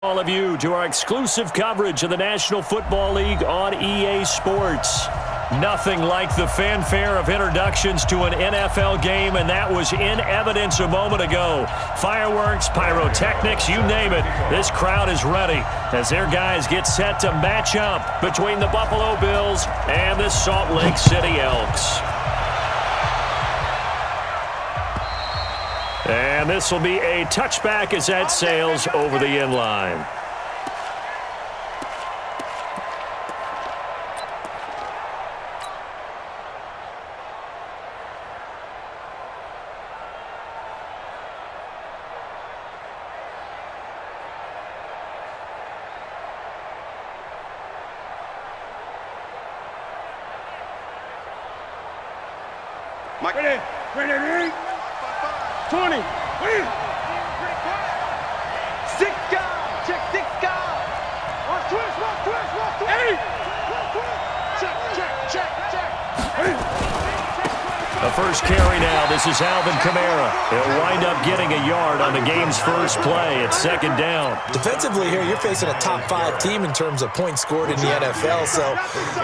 All of you to our exclusive coverage of the National Football League on EA Sports. Nothing like the fanfare of introductions to an NFL game, and that was in evidence a moment ago. Fireworks, pyrotechnics, you name it. This crowd is ready as their guys get set to match up between the Buffalo Bills and the Salt Lake City Elks. And this will be a touchback as that sails over the inline. Ready. 20. Win. 6 guys. Check 6 guys. One twist. 8. Check. The first carry now. This is Alvin Kamara. He'll wind up getting a yard on the game's first play. It's second down. Defensively here, you're facing a top 5 team in terms of points scored in the NFL. So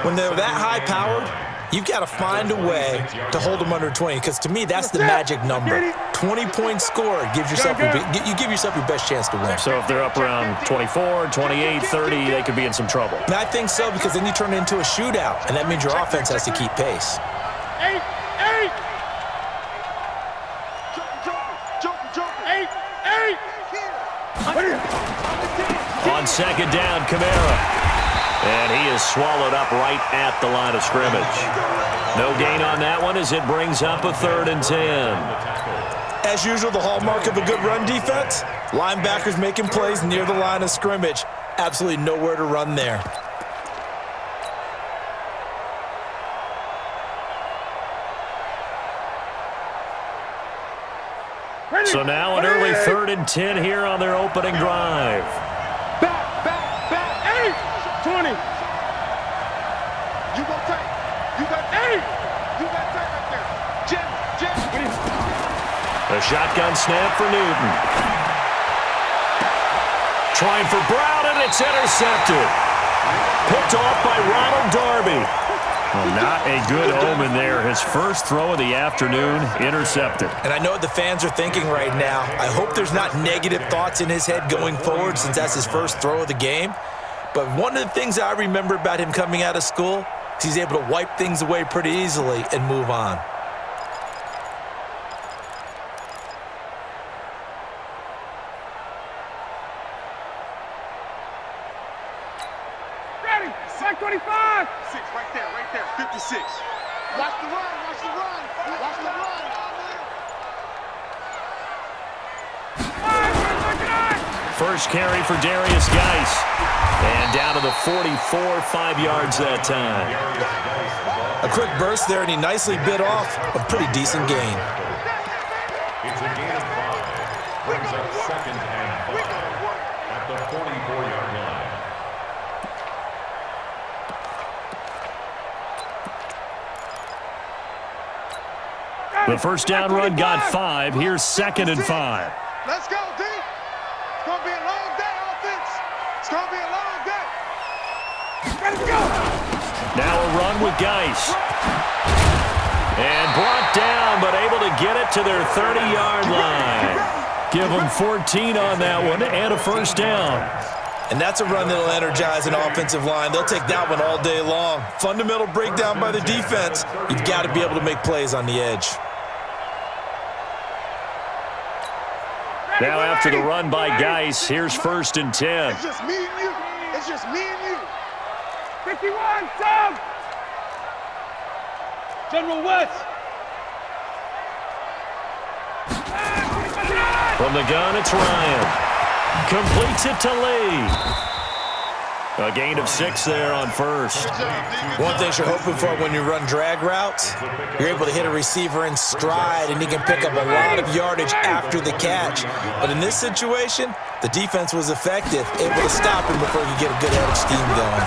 when they're that high-powered, you've got to find a way to hold them under 20, because to me, that's the magic number. 20 points scored gives yourself you give yourself your best chance to win. So if they're up around 24, 28, 30, they could be in some trouble. And I think so, because then you turn it into a shootout, and that means your offense has to keep pace. 8. 8. On second down, Kamara. And he is swallowed up right at the line of scrimmage. No gain on that one as it brings up a 3rd and 10. As usual, the hallmark of a good run defense, linebackers making plays near the line of scrimmage. Absolutely nowhere to run there. So now an early 3rd and 10 here on their opening drive. Back. 20. You got take. You got 8. You got take right there. Jim. A shotgun snap for Newton. Trying for Brown, and it's intercepted. Picked off by Ronald Darby. Well, not a good omen there. His first throw of the afternoon, intercepted. And I know what the fans are thinking right now. I hope there's not negative thoughts in his head going forward, since that's his first throw of the game. But one of the things I remember about him coming out of school is he's able to wipe things away pretty easily and move on. Ready. 25. 6 right there. 56. Watch the run. First carry for Darius Geis. And down to the 44, 5 yards that time. A quick burst there, and he nicely bit off a pretty decent gain. It's a gain of 5. Brings up 2nd and 5 at the 44-yard line. The first down run got 5. Here's 2nd and 5. Let's go, D. It's going to be a long day, offense. It's going to be a long day. Let's go. Now a run with Geis. And brought down, but able to get it to their 30-yard line. Give them 14 on that one and a first down. And that's a run that'll energize an offensive line. They'll take that one all day long. Fundamental breakdown by the defense. You've got to be able to make plays on the edge. Now after the run by Geis, here's 1st and 10. It's just me and you. 51, Tom. General West. From the gun, it's Ryan. Completes it to Lee. A gain of 6 there on first. One thing you're hoping for when you run drag routes, you're able to hit a receiver in stride, and he can pick up a lot of yardage after the catch. But in this situation, the defense was effective, able to stop him before you get a good head of steam going.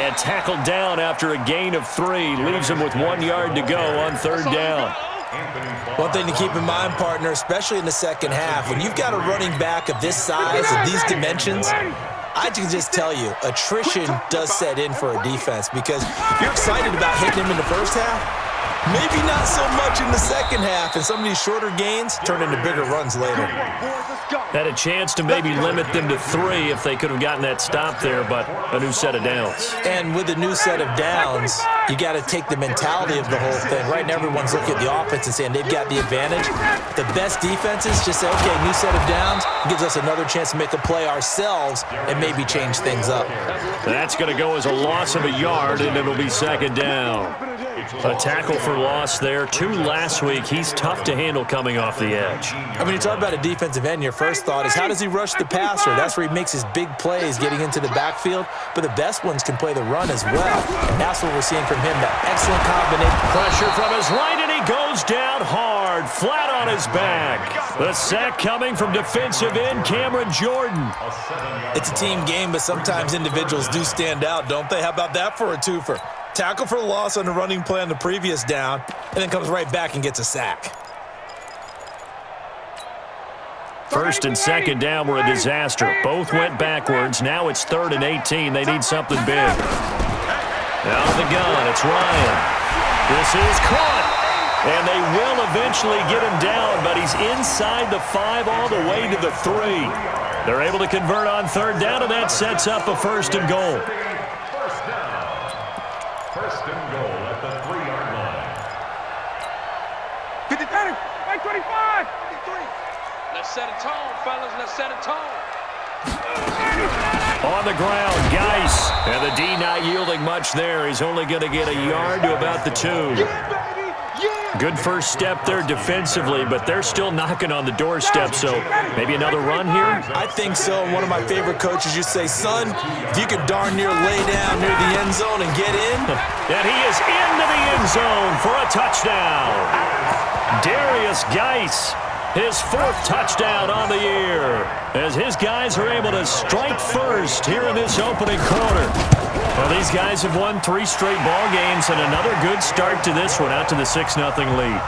And tackled down after a gain of 3. Leaves him with 1 yard to go on 3rd down. One thing to keep in mind, partner, especially in the second half, when you've got a running back of this size and these dimensions, I can just tell you, attrition does set in for a defense because you're excited about hitting him in the first half. Maybe not so much in the second half, and some of these shorter gains turn into bigger runs later. Had a chance to maybe limit them to 3 if they could have gotten that stop there, but a new set of downs. And with a new set of downs, you got to take the mentality of the whole thing. Right now, everyone's looking at the offense and saying they've got the advantage. The best defenses just say, okay, new set of downs gives us another chance to make a play ourselves and maybe change things up. That's going to go as a loss of a yard, and it'll be second down. A tackle for loss there. 2 last week. He's tough to handle coming off the edge. I mean, you talk about a defensive end, your first thought is how does he rush the passer? That's where he makes his big plays getting into the backfield. But the best ones can play the run as well. And that's what we're seeing from him, that excellent combination. Pressure from his right, and he goes down hard, flat on his back. The sack coming from defensive end Cameron Jordan. It's a team game, but sometimes individuals do stand out, don't they? How about that for a twofer? Tackle for loss on the running play on the previous down, and then comes right back and gets a sack. First and second down were a disaster. Both went backwards. Now it's 3rd and 18. They need something big. Out of the gun, it's Ryan. This is caught. And they will eventually get him down, but he's inside the 5 all the way to the 3. They're able to convert on 3rd down, and that sets up a 1st and goal. First and goal at the 3-yard line. 50-30, 25. Let's set a tone, fellas. Let's set a tone. On the ground, Geis. And the D not yielding much there. He's only going to get a yard to about the 2. Good first step there defensively, but they're still knocking on the doorstep, so maybe another run here? I think so. One of my favorite coaches used to say, son, if you could darn near lay down near the end zone and get in. And he is into the end zone for a touchdown. Darius Geis, his 4th touchdown on the year, as his guys are able to strike first here in this opening quarter. Well, these guys have won 3 straight ball games, and another good start to this one, out to the 6-0 lead.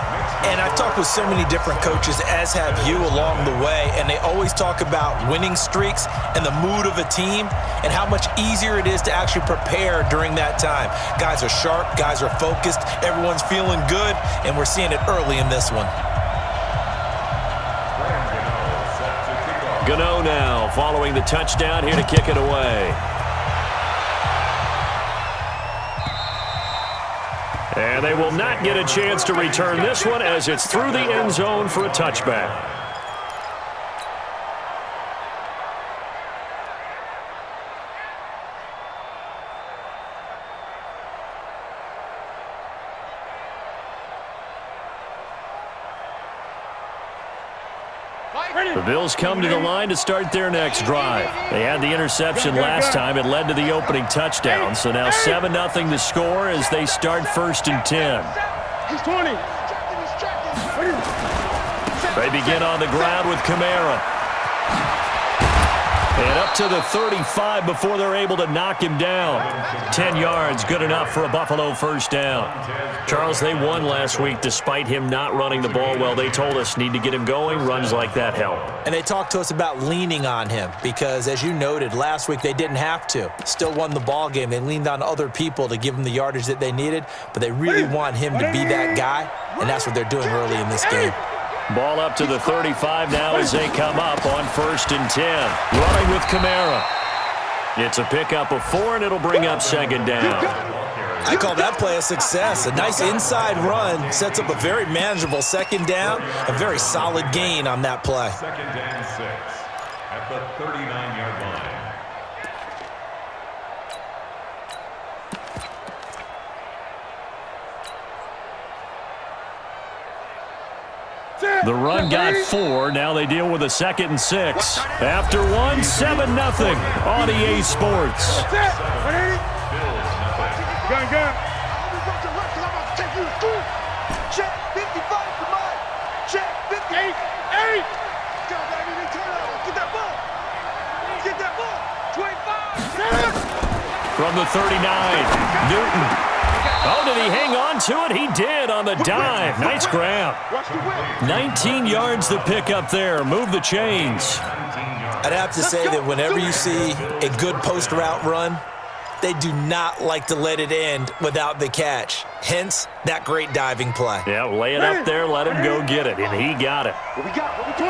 And I've talked with so many different coaches, as have you along the way, and they always talk about winning streaks and the mood of a team and how much easier it is to actually prepare during that time. Guys are sharp, guys are focused, everyone's feeling good, and we're seeing it early in this one. Gano now following the touchdown, here to kick it away. And they will not get a chance to return this one as it's through the end zone for a touchback. The Bills come to the line to start their next drive. They had the interception last time. It led to the opening touchdown. So now 7-0 the score as they start 1st and 10. He's 20. They begin on the ground with Kamara. And up to the 35 before they're able to knock him down. 10 yards, good enough for a Buffalo 1st down. Charles, they won last week despite him not running the ball well. They told us need to get him going. Runs like that help. And they talked to us about leaning on him because, as you noted, last week they didn't have to. Still won the ball game. They leaned on other people to give them the yardage that they needed, but they really want him to be that guy, and that's what they're doing early in this game. Ball up to the 35 now as they come up on 1st and 10. Running with Kamara. It's a pickup of 4, and it'll bring up 2nd down. I call that play a success. A nice inside run sets up a very manageable 2nd down. A very solid gain on that play. 2nd and 6 at the 39-yard line. The run got 4. Now they deal with a 2nd and 6. After 1, 7-0 on EA Sports. Gun. Check 55 for mine. Check 58. 8. Get that ball. Get that ball. 25. From the 39, Newton. Oh, did he hang on to it? He did on the dive. Nice grab. 19 yards to pick up there. Move the chains. I'd have to say that whenever you see a good post route run, they do not like to let it end without the catch. Hence, that great diving play. Yeah, lay it up there, let him go get it, and he got it.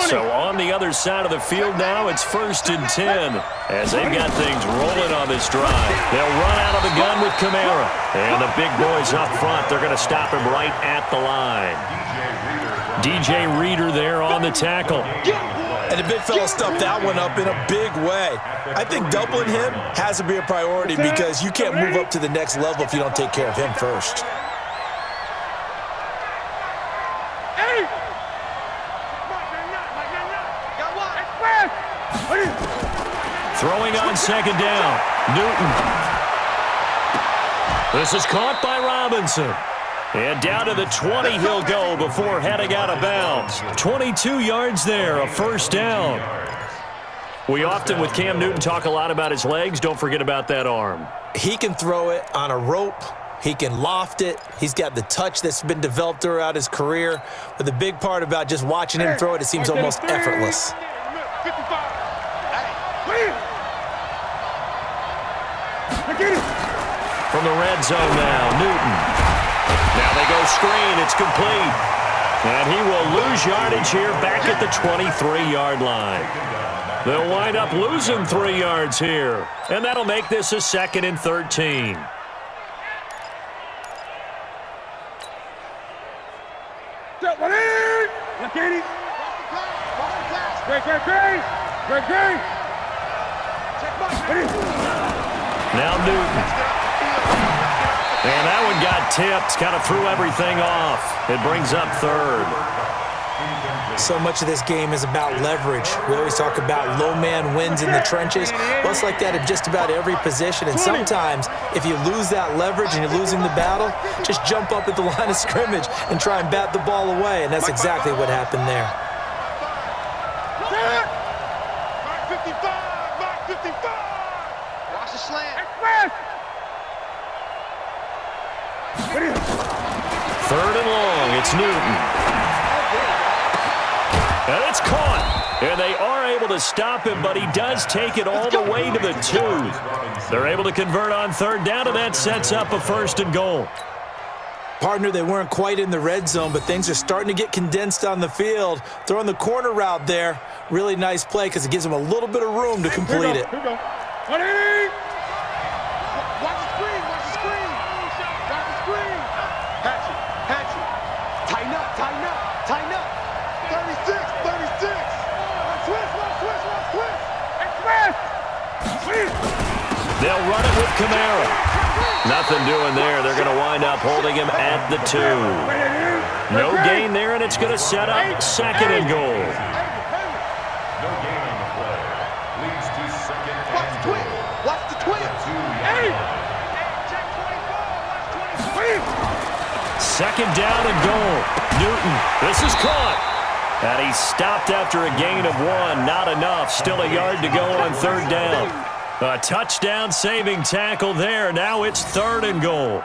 So on the other side of the field now, it's 1st and 10 as they've got things rolling on this drive. They'll run out of the gun with Kamara. And the big boys up front, they're going to stop him right at the line. DJ Reader there on the tackle. And the big fella stuffed that one up in a big way. I think doubling him has to be a priority because you can't move up to the next level if you don't take care of him first. Throwing on 2nd down. Newton. This is caught by Robinson. And down to the 20 he'll go before heading out of bounds. 22 yards there, a 1st down. We often, with Cam Newton, talk a lot about his legs. Don't forget about that arm. He can throw it on a rope. He can loft it. He's got the touch that's been developed throughout his career. But the big part about just watching him throw it, it seems almost effortless. From the red zone now, Newton. Now they go screen. It's complete. And he will lose yardage here back at the 23-yard line. They'll wind up losing 3 yards here. And that'll make this a 2nd and 13. Now Newton. And that one got tipped, kind of threw everything off. It brings up 3rd. So much of this game is about leverage. We always talk about low man wins in the trenches. Well, it's like that at just about every position. And sometimes, if you lose that leverage and you're losing the battle, just jump up at the line of scrimmage and try and bat the ball away. And that's exactly what happened there. Mark 55! Mark 55! Watch the slant. 3rd and long, it's Newton. And it's caught. And they are able to stop him, but he does take it all the way to the 2. They're able to convert on 3rd down, and that sets up a 1st and goal. Partner, they weren't quite in the red zone, but things are starting to get condensed on the field. Throwing the corner route there. Really nice play because it gives them a little bit of room to complete it. Here we go. Watch the screen. Watch the screen. Watch the screen. Hatch it. Hatch it. Tighten up. Tighten up. Tighten up. 36. 36. Twist. They'll run it with Kamara. Nothing doing there. They're going to wind up holding him at the 2. No gain there, and it's going to set up 2nd and goal. No gain on the play. Leads to 2nd Watch the twist. Watch the twist. 2nd down and goal. Newton, this is caught. And he stopped after a gain of 1. Not enough. Still a yard to go on 3rd down. A touchdown-saving tackle there. Now it's 3rd and goal.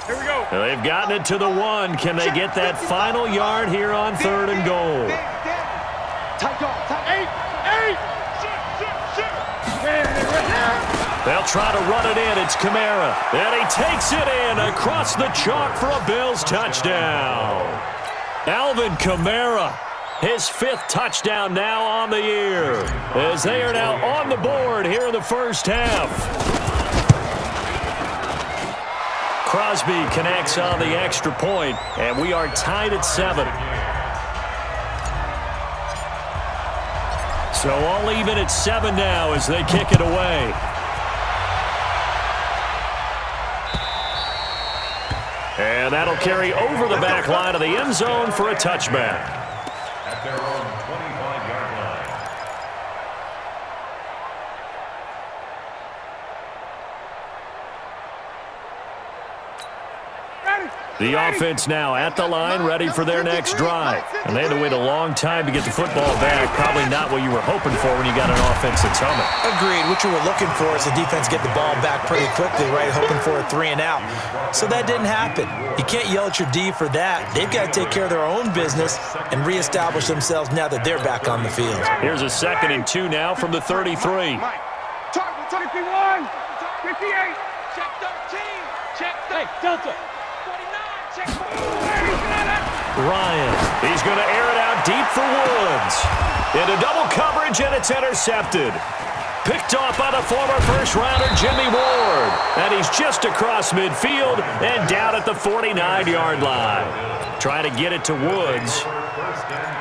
Here we go. They've gotten it to the 1. Can they get that final yard here on 3rd and goal? Tight dog. Tight. 8. They'll try to run it in. It's Kamara. And he takes it in across the chalk for a Bills touchdown. Alvin Kamara, his 5th touchdown now on the year, as they are now on the board here in the first half. Crosby connects on the extra point, and we are tied at 7. So all even at 7 now as they kick it away. And that'll carry over the back line of the end zone for a touchback. At their own 25-yard line. The offense now at the line, ready for their next drive. And they had to wait a long time to get the football back. Probably not what you were hoping for when you got an offense that's humming. Agreed. What you were looking for is the defense get the ball back pretty quickly, right? Hoping for a 3-and-out. So that didn't happen. You can't yell at your D for that. They've got to take care of their own business and reestablish themselves now that they're back on the field. Here's a 2nd and 2 now from the 33. Target 51, 58. Check 13. Check 13. Hey, Delta. 49. Check 4. Ryan, he's going to air it out deep for Woods. Into double coverage, and it's intercepted. Picked off by the former first-rounder Jimmy Ward. And he's just across midfield and down at the 49-yard line. Trying to get it to Woods.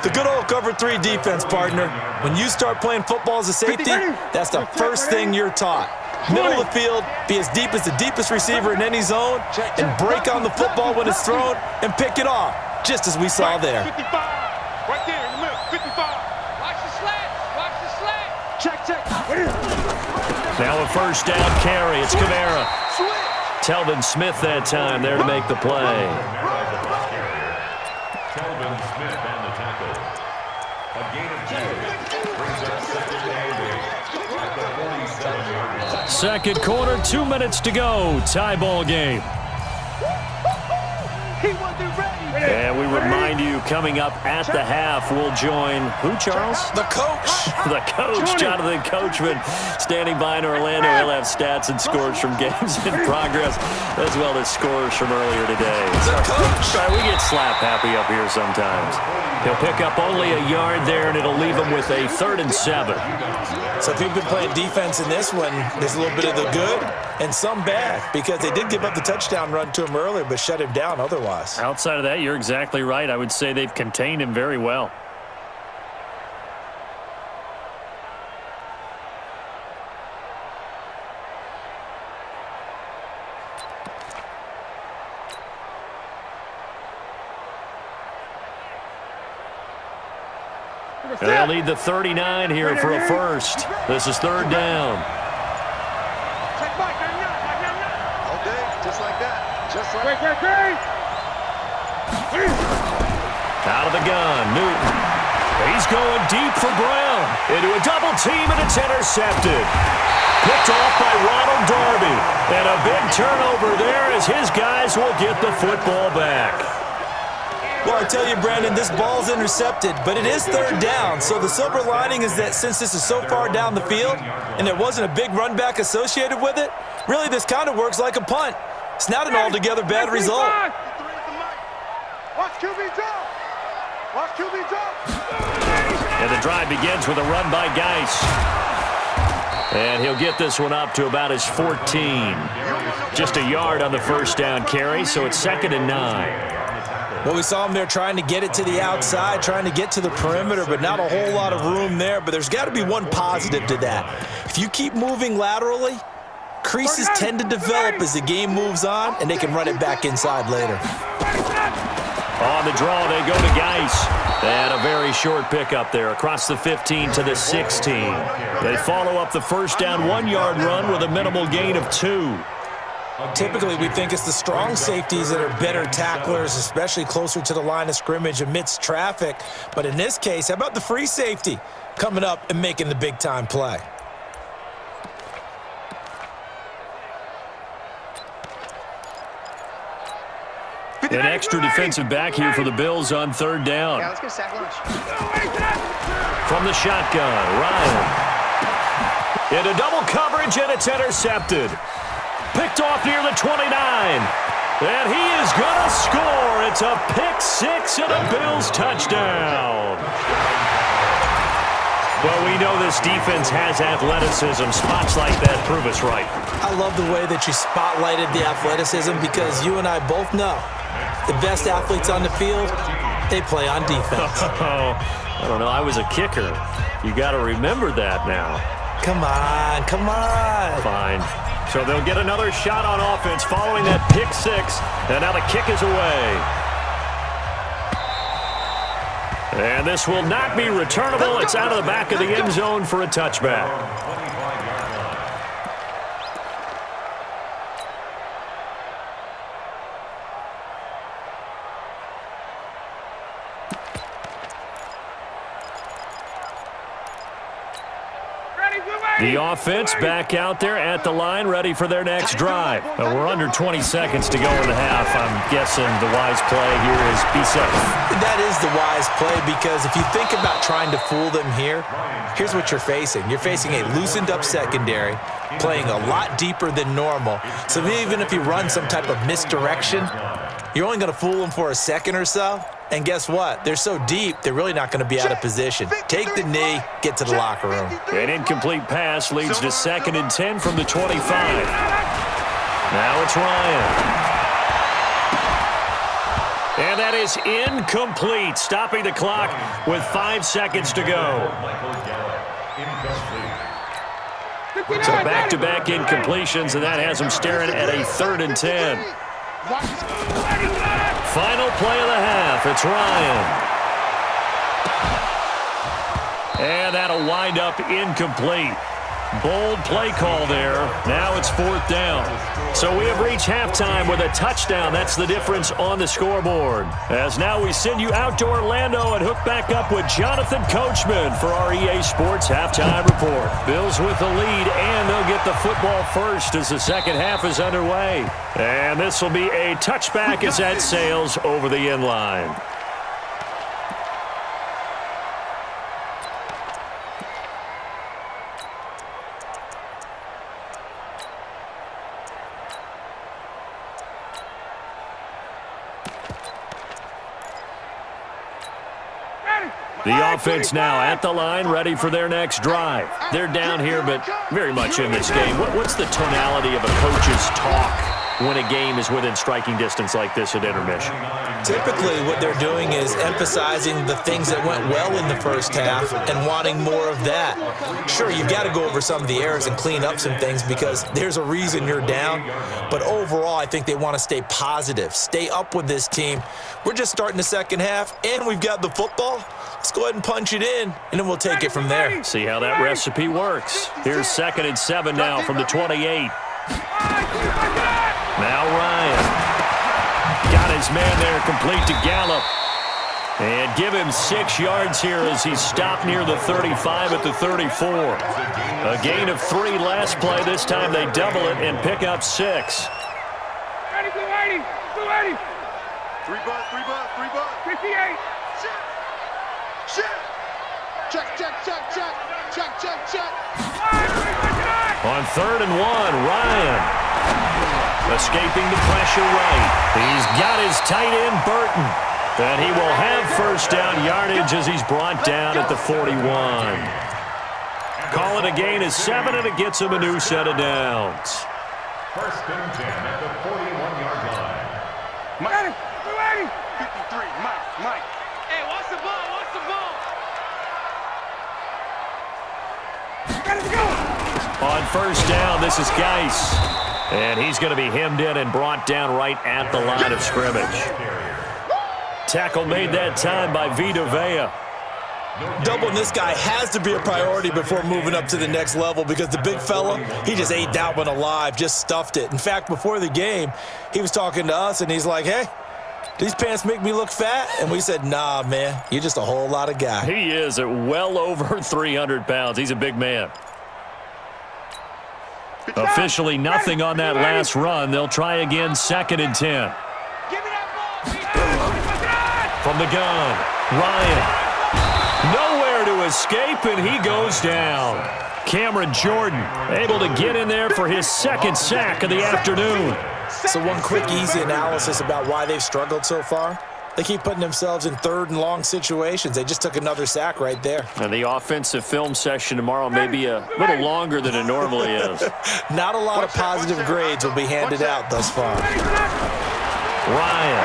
The good old cover 3 defense, partner. When you start playing football as a safety, that's the first thing you're taught. Middle of the field, be as deep as the deepest receiver in any zone, and break on the football when it's thrown and pick it off, just as we saw there. 55. Right there in the middle. 55. Watch the slant. Watch the slant. Check. Now a first down carry. It's Kamara. Telvin Smith that time there to make the play. Telvin Smith on the tackle. A gain of 2 brings up 2nd and 8 at the 47-yard line. Second quarter, 2 minutes to go. Tie ball game. He wasn't ready. And we remind you, coming up at the half, we'll join who, Charles? The coach. The coach, Jonathan Coachman, standing by in Orlando. He'll have stats and scores from games in progress, as well as scores from earlier today. The coach. Sorry, we get slap happy up here sometimes. He'll pick up only a yard there, and it'll leave him with a 3rd and 7. So if you've been playing defense in this one, there's a little bit of the good and some bad, because they did give up the touchdown run to him earlier, but shut him down otherwise. Outside of that, you're exactly right. I would say they've contained him very well. And they'll need the 39 here for a first. This is 3rd down. All day, just like that. Just like Out of the gun, Newton. He's going deep for Brown. Into a double team, and it's intercepted. Picked off by Ronald Darby. And a big turnover there as his guys will get the football back. Well, I tell you, Brandon, this ball's intercepted, but it is 3rd down. So the silver lining is that since this is so far down the field and there wasn't a big run back associated with it, really this kind of works like a punt. It's not an altogether bad result. Watch QB jump. Watch QB jump. And the drive begins with a run by Geis. And he'll get this one up to about his 14. Just a yard on the first down carry, so it's 2nd and 9. Well, we saw him there trying to get it to the outside, trying to get to the perimeter, but not a whole lot of room there. But there's got to be one positive to that. If you keep moving laterally, creases tend to develop as the game moves on, and they can run it back inside later. On the draw, they go to Geis. And a very short pickup there across the 15 to the 16. They follow up the first down 1-yard run with a minimal gain of 2. Typically, we think it's the strong safeties that are better tacklers, especially closer to the line of scrimmage amidst traffic. But in this case, how about the free safety coming up and making the big-time play? An extra defensive back here for the Bills on 3rd down. let's get a sack lunch. From the shotgun, Ryan. Into double coverage, and it's intercepted. Picked off near the 29. And he is going to score. It's a pick 6 and a Bills touchdown. Well, we know this defense has athleticism. Spots like that prove us right. I love the way that you spotlighted the athleticism because you and I both know the best athletes on the field, they play on defense. I don't know. I was a kicker. You got to remember that now. Come on, come on. Fine. So they'll get another shot on offense following that pick 6. And now the kick is away. And this will not be returnable. It's out of the back of the end zone for a touchback. The offense back out there at the line, ready for their next drive. We're under 20 seconds to go in the half. I'm guessing the wise play here is be safe. That is the wise play, because if you think about trying to fool them here, here's what you're facing. You're facing a loosened up secondary, playing a lot deeper than normal. So even if you run some type of misdirection, you're only going to fool them for a second or so. And guess what? They're so deep, they're really not going to be out of position. Take the knee, get to the locker room. An incomplete pass leads to 2nd and 10 from the 25. Now it's Ryan. And that is incomplete, stopping the clock with 5 seconds to go. So back-to-back incompletions, and that has them staring at a 3rd and 10. Final play of the half. It's Ryan. And that'll wind up incomplete. Bold play call there. Now it's 4th down. So we have reached halftime with a touchdown. That's the difference on the scoreboard. As now we send you out to Orlando and hook back up with Jonathan Coachman for our EA Sports Halftime Report. Bills with the lead, and they'll get the football first as the second half is underway. And this will be a touchback as that sails over the end line. The offense now at the line, ready for their next drive. They're down here, but very much in this game. What's the tonality of a coach's talk when a game is within striking distance like this at intermission? Typically, what they're doing is emphasizing the things that went well in the first half and wanting more of that. Sure, you've got to go over some of the errors and clean up some things because there's a reason you're down. But overall, I think they want to stay positive, stay up with this team. We're just starting the second half, and we've got the football. Let's go ahead and punch it in, and then we'll take it from there. See how that recipe works. Here's 2nd and 7 now from the 28. Now Ryan. Got his man there, complete to Gallup. And give him 6 yards here as he's stopped near the 35 at the 34. A gain of 3 last play. This time they double it and pick up 6. Ready, 280, 280. 3 bucks, 3 bucks, 3 bucks. 58. Shit. Check, check, check, check. Check, check, check. On 3rd and 1, Ryan. Escaping the pressure right. He's got his tight end, Burton. And he will have first down yardage as he's brought down at the 41. Call it a gain of 7, and it gets him a new set of downs. 1st and 10 at the 41-yard line. Mike, 280. 53, Mike. Hey, what's the ball? What's the ball? Ready to go. On 1st down, this is Geis. And he's going to be hemmed in and brought down right at the line of scrimmage. Tackle made that time by Vita Vea. Doubling this guy has to be a priority before moving up to the next level because the big fella, he just ate that one alive, just stuffed it. In fact, before the game, he was talking to us, and he's like, hey, these pants make me look fat? And we said, nah, man, you're just a whole lot of guy. He is at well over 300 pounds. He's a big man. Officially nothing on that last run. They'll try again, 2nd and 10. Give me that ball. From the gun, Ryan. Nowhere to escape, and he goes down. Cameron Jordan able to get in there for his 2nd sack of the afternoon. So one quick, easy analysis about why they've struggled so far. They keep putting themselves in 3rd and long situations. They just took another sack right there. And the offensive film session tomorrow may be a little longer than it normally is. Not a lot of positive grades will be handed out thus far. Ryan.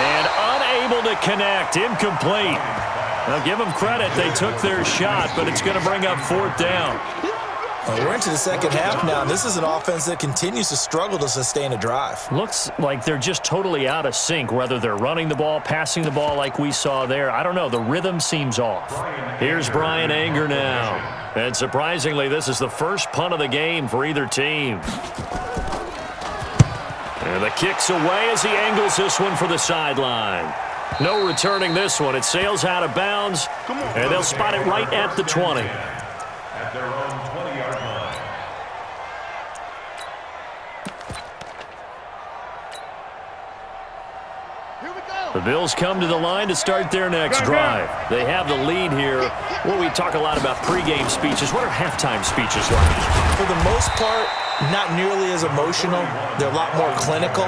And unable to connect. Incomplete. Now give them credit. They took their shot, but it's going to bring up 4th down. We're into the second half now, and this is an offense that continues to struggle to sustain a drive. Looks like they're just totally out of sync, whether they're running the ball, passing the ball like we saw there. I don't know. The rhythm seems off. Here's Brian Anger now. And surprisingly, this is the first punt of the game for either team. And the kick's away as he angles this one for the sideline. No returning this one. It sails out of bounds, and they'll spot it right at the 20. At their own 20-yard line. Here we go. The Bills come to the line to start their next drive. They have the lead here. Well, we talk a lot about pregame speeches. What are halftime speeches like? For the most part, not nearly as emotional. They're a lot more clinical.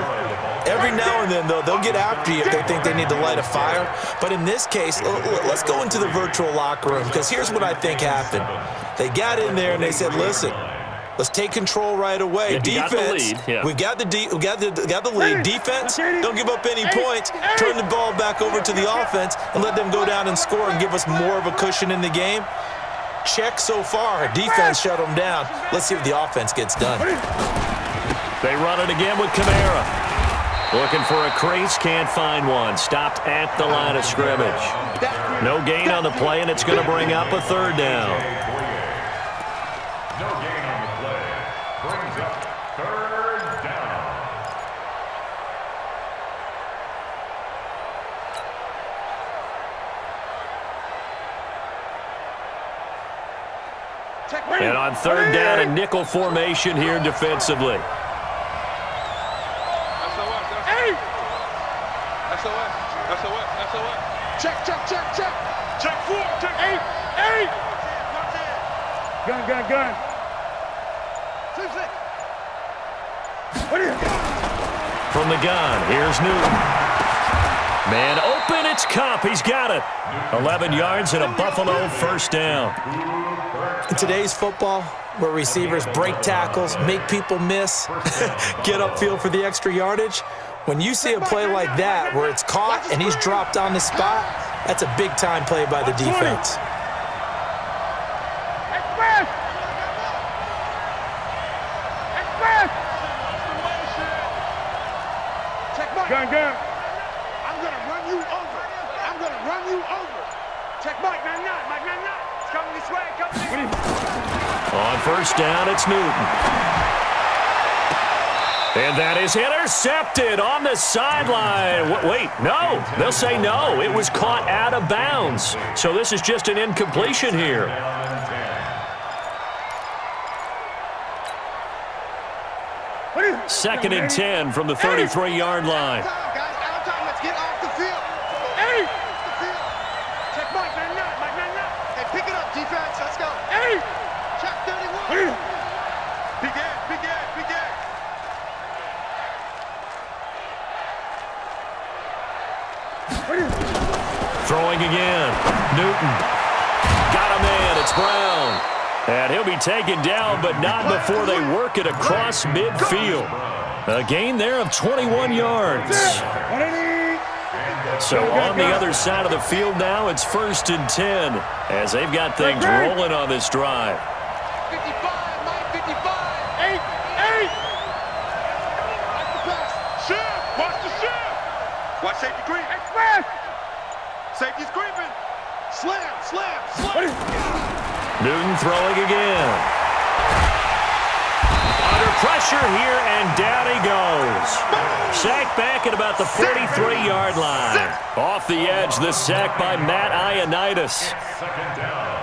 Every now and then, though, they'll get after you if they think they need to light a fire. But in this case, let's go into the virtual locker room, because here's what I think happened. They got in there and they said, listen, let's take control right away. Defense, we got the lead. Defense, don't give up any points. Turn the ball back over to the offense and let them go down and score and give us more of a cushion in the game. Check so far. Defense shut them down. Let's see what the offense gets done. They run it again with Kamara. Looking for a crease, can't find one. Stopped at the line of scrimmage. No gain on the play, and it's going to bring up a third down. No gain on the play. Brings up third down. And on third down, a nickel formation here defensively. Check. Check 4. Check 8. Gun. 2-6. From the gun, here's Newton. Man open, it's Cup. He's got it. 11 yards and a Buffalo first down. In today's football, where receivers break tackles, make people miss, get upfield for the extra yardage, when you see a play like that where it's caught and he's dropped on the spot, that's a big-time play by the defense. Gun. I'm going to run you over. Check Mike 99. It's coming this way. On first down, it's Newton. And that is intercepted on the sideline. Wait, no. They'll say no. It was caught out of bounds. So this is just an incompletion here. Second and 10 from the 33-yard line. Let's get off the field. Check Mike 99. Hey, pick it up, defense. Let's go. Check 31. Big Ed. Throwing again. Newton. Got a man. It's Brown. And he'll be taken down, but not before they work it across midfield. A gain there of 21 yards. So on the other side of the field now, it's first and 10 as they've got things rolling on this drive. 55, Mike 55. 8. Shift. Watch the shift. Watch safety creep. Express. Safety's creeping. Slam. Newton throwing again. Under pressure here, and down he goes. Sacked back at about the 43-yard line. Off the edge, the sack by Matt Ioannidis. Second down.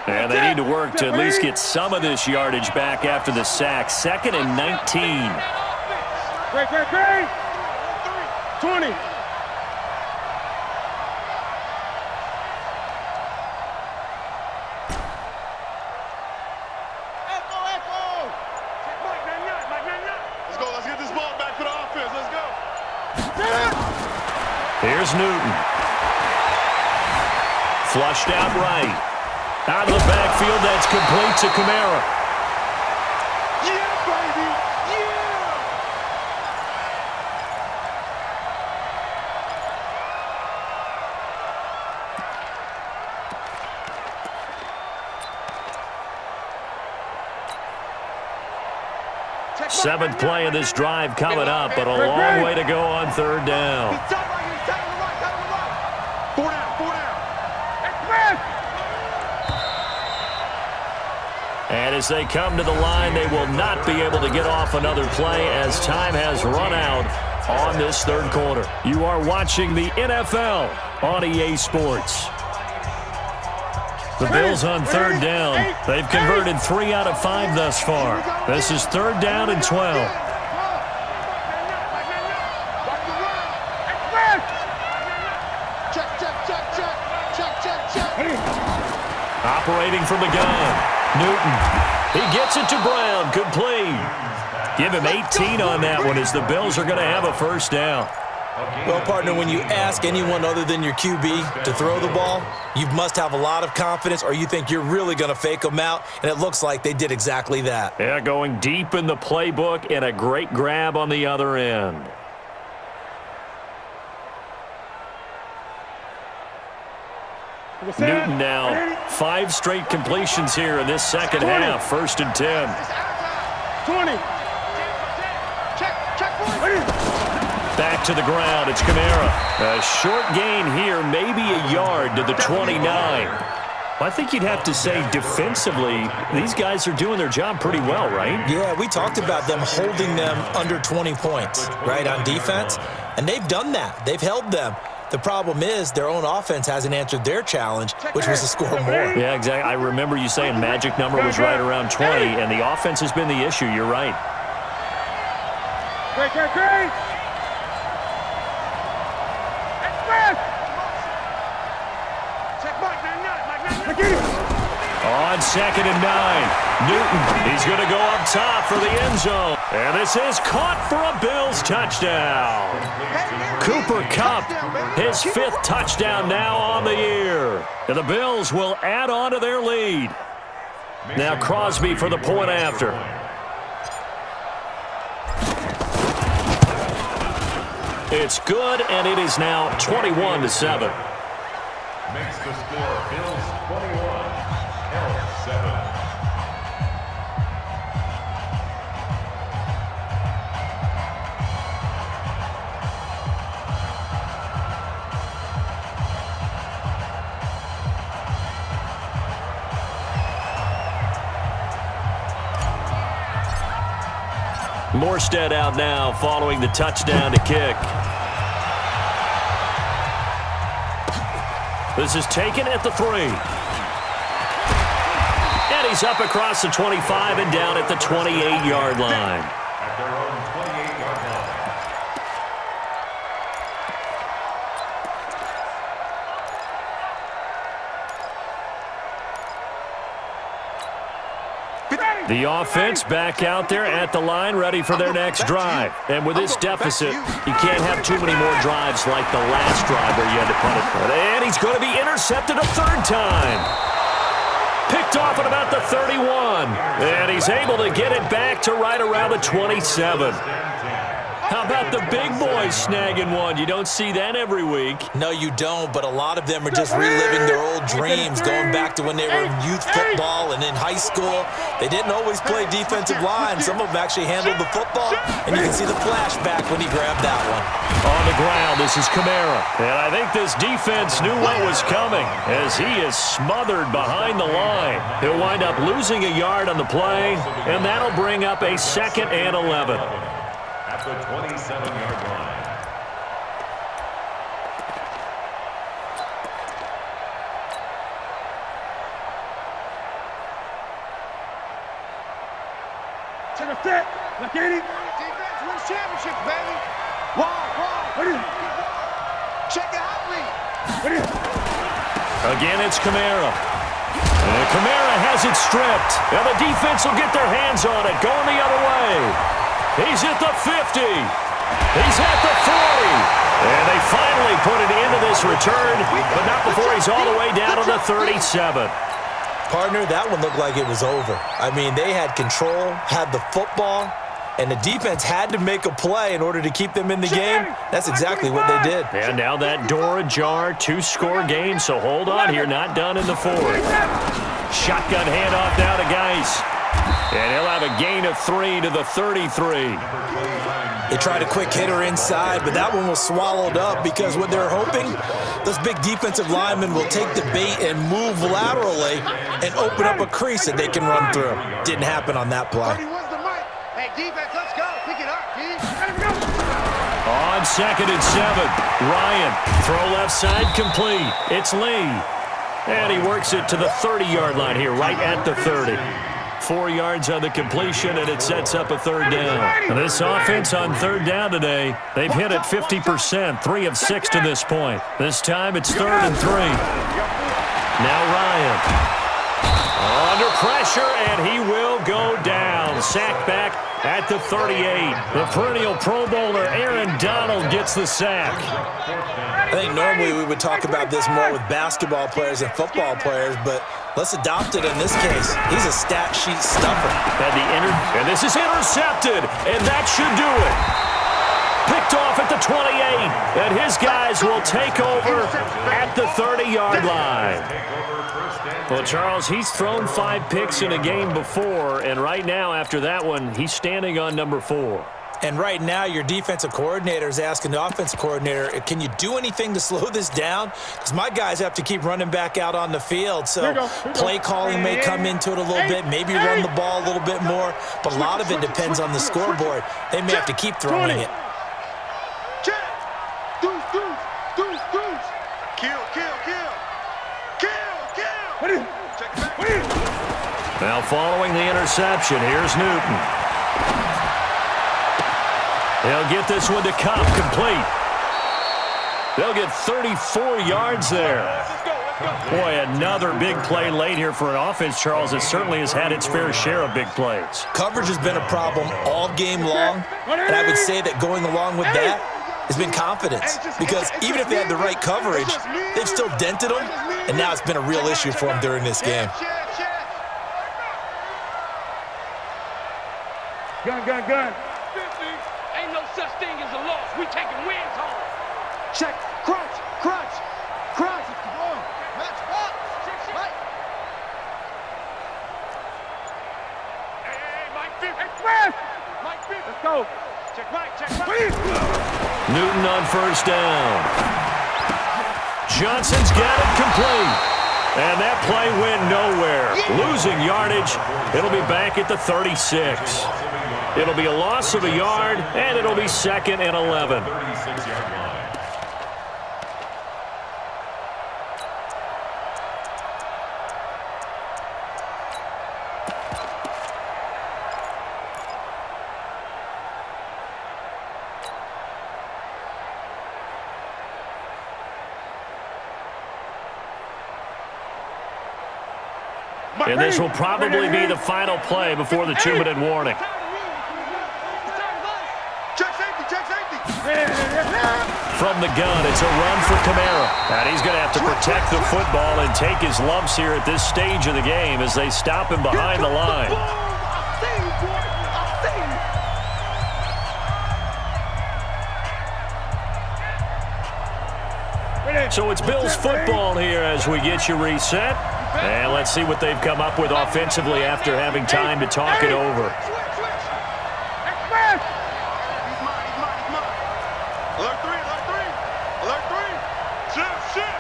And they need to work to at least get some of this yardage back after the sack. Second and 19. Great. 20. Let's get this ball back for the offense. Let's go. Here's Newton. Flushed out right. Out of the backfield, that's complete to Kamara. Yeah, baby. Yeah. Seventh play of this drive coming up, but a long way to go on third down. He's tight right. 4 down. And And as they come to the line, they will not be able to get off another play as time has run out on this third quarter. You are watching the NFL on EA Sports. The Bills on third down. They've converted 3 out of 5 thus far. This is third down and 12. Operating from the gun. Newton. He gets it to Brown. Complete. Give him 18 on that one as the Bills are going to have a first down. Well, partner, when you ask anyone other than your QB to throw the ball, you must have a lot of confidence or you think you're really going to fake them out, and it looks like they did exactly that. Yeah, going deep in the playbook and a great grab on the other end. Newton now 5 straight completions here in this second half. First and 10. 20. Back to the ground. It's Kamara. A short gain here, maybe a yard to the 29. I think you'd have to say defensively, these guys are doing their job pretty well, right? Yeah, we talked about them holding them under 20 points, right, on defense, and they've done that. They've held them. The problem is their own offense hasn't answered their challenge, which was to score more. Yeah, exactly. I remember you saying magic number was right around 20, and the offense has been the issue. You're right. Great. On second and 9, Newton, he's going to go up top for the end zone. And this is caught for a Bills touchdown. Cooper Kupp, his 5th touchdown now on the year. And the Bills will add on to their lead. Now Crosby for the point after. It's good, and it is now 21-7. Makes the score Bills 21, Ellis 7. Morstead out now following the touchdown to kick. This is taken at the 3. And he's up across the 25 and down at the 28-yard line. At their own 28-yard line. The offense back out there at the line, ready for their next drive. And with this deficit, you can't have too many more drives like the last drive where you had to punt it. And he's going to be intercepted a 3rd time. Picked off at about the 31. And he's able to get it back to right around the 27. How about the big boys snagging one? You don't see that every week. No, you don't, but a lot of them are just reliving their old dreams, going back to when they were in youth football and in high school. They didn't always play defensive line. Some of them actually handled the football, and you can see the flashback when he grabbed that one. On the ground, this is Kamara. And I think this defense knew what was coming as he is smothered behind the line. He'll wind up losing a yard on the play, and that'll bring up a 2nd and 11. At the 27-yard line. To the fit. Look at it. Defense wins championships, baby. Why? Check it out, please. Again, it's Kamara. And Kamara has it stripped. And the defense will get their hands on it, going the other way. He's at the 50. He's at the 40. And they finally put it into this return, but not before he's all the way down to the 37. Partner, that one looked like it was over. I mean, they had control, had the football, and the defense had to make a play in order to keep them in the game. That's exactly what they did. And now that door ajar, 2-score game, so hold on here, not done in the 4th. Shotgun handoff now to Geis. And he'll have a gain of 3 to the 33. Number 29, They tried a quick hitter inside, but that one was swallowed up because what they're hoping, those big defensive linemen will take the bait and move laterally and open up a crease that they can run through. Didn't happen on that play. Hey, defense, let's go. Pick it up, G. On 2nd and 7, Ryan, throw left side complete. It's Lee. And he works it to the 30-yard line here, right at the 30. 4 yards on the completion, and it sets up a 3rd down. This offense on 3rd down today, they've hit it 50%, 3 of 6 to this point. This time it's 3rd and 3. Now Ryan. Under pressure, and he will go down. Sack back at the 38. The perennial Pro Bowler Aaron Donald gets the sack. I think normally we would talk about this more with basketball players and football players, but let's adopt it in this case. He's a stat sheet stuffer. And this is intercepted, and that should do it. Picked off at the 28, and his guys will take over at the 30-yard line. Well, Charles, he's thrown 5 picks in a game before, and right now, after that one, he's standing on number 4. And right now, your defensive coordinator is asking the offensive coordinator, can you do anything to slow this down? Because my guys have to keep running back out on the field. So play calling may come into it a little bit, maybe run the ball a little bit more, but a lot of it depends on the scoreboard. They may have to keep throwing it. Now following the interception, here's Newton. They'll get this one to Cobb, complete. They'll get 34 yards there. Boy, another big play late here for an offense, Charles, that certainly has had its fair share of big plays. Coverage has been a problem all game long, and I would say that going along with that has been confidence, because even if they had the right coverage, they've still dented them, and now it's been a real issue for them during this game. Gun. Ain't no such thing as a loss. We taking wins home. Check. Crunch. Match up. Right. Hey, Mike Fifth. Express. Mike Fifth. Let's go. Check right. Newton on 1st down. Johnson's got it complete. And that play went nowhere. Losing yardage. It'll be back at the 36. It'll be a loss of a yard, and it'll be 2nd and 11. 36-yard line. And this will probably be the final play before the 2-minute warning. Check safety. From the gun, it's a run for Kamara. And he's going to have to protect the football and take his lumps here at this stage of the game as they stop him behind the line. So it's Bills football here as we get you reset. And let's see what they've come up with offensively after having time to talk it over. Alert 3. Shift.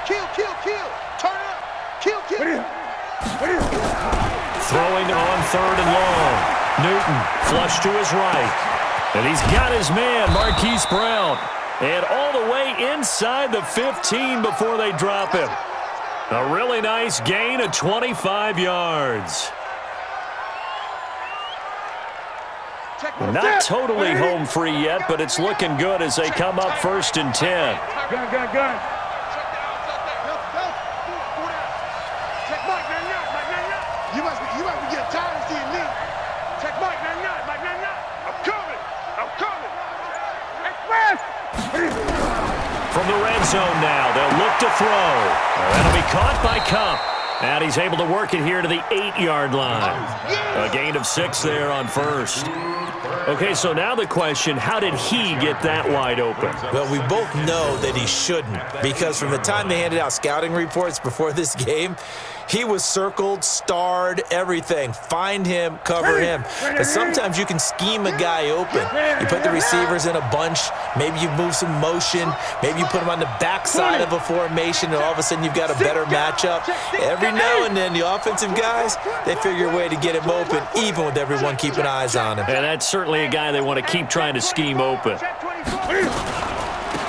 Kill. Turn up. Kill. Throwing on 3rd and long. Newton flush to his right. And he's got his man, Marquise Brown. And all the way inside the 15 before they drop him. A really nice gain of 25 yards. Not totally home free yet, but it's looking good as they come up 1st and 10. Gun. You must be getting tired of seeing me. Check Mike, not. I'm coming. Express. From the red zone now, they'll look to throw. That'll be caught by Cup. And he's able to work it here to the 8-yard line. A gain of 6 there on 1st. Okay, so now the question, how did he get that wide open? Well, we both know that he shouldn't, because from the time they handed out scouting reports before this game, He was circled, starred, everything. Find him, cover him. But sometimes you can scheme a guy open. You put the receivers in a bunch. Maybe you move some motion. Maybe you put them on the backside of a formation, and all of a sudden you've got a better matchup. Every now and then, the offensive guys, they figure a way to get him open, even with everyone keeping eyes on him. And that's certainly a guy they want to keep trying to scheme open.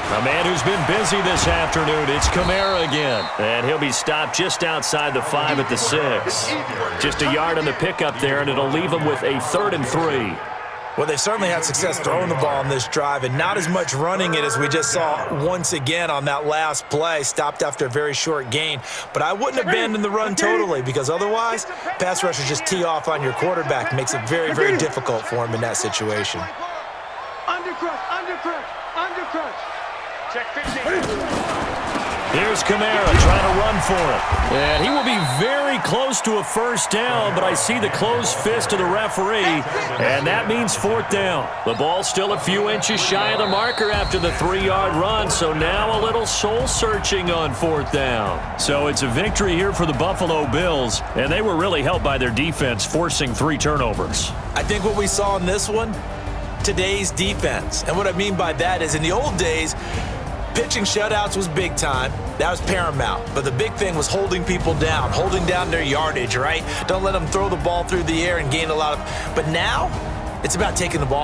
A man who's been busy this afternoon, it's Kamara again. And he'll be stopped just outside the 5 at the 6. Just a yard on the pickup there, and it'll leave him with a 3rd and 3. Well, they've certainly had success throwing the ball on this drive, and not as much running it as we just saw once again on that last play, stopped after a very short gain. But I wouldn't abandon the run totally, because otherwise, pass rushers just tee off on your quarterback. It makes it very, very difficult for him in that situation. Undercrush, undercrush, undercrush. Check 15. Here's Kamara trying to run for it. And he will be very close to a first down, but I see the closed fist of the referee, and that means 4th down. The ball's still a few inches shy of the marker after the 3-yard run, so now a little soul-searching on 4th down. So it's a victory here for the Buffalo Bills, and they were really helped by their defense forcing 3 turnovers. I think what we saw in this one, today's defense. And what I mean by that is in the old days, pitching shutouts was big time. That was paramount. But the big thing was holding people down, holding down their yardage, right? Don't let them throw the ball through the air and gain a lot of... But now, it's about taking the ball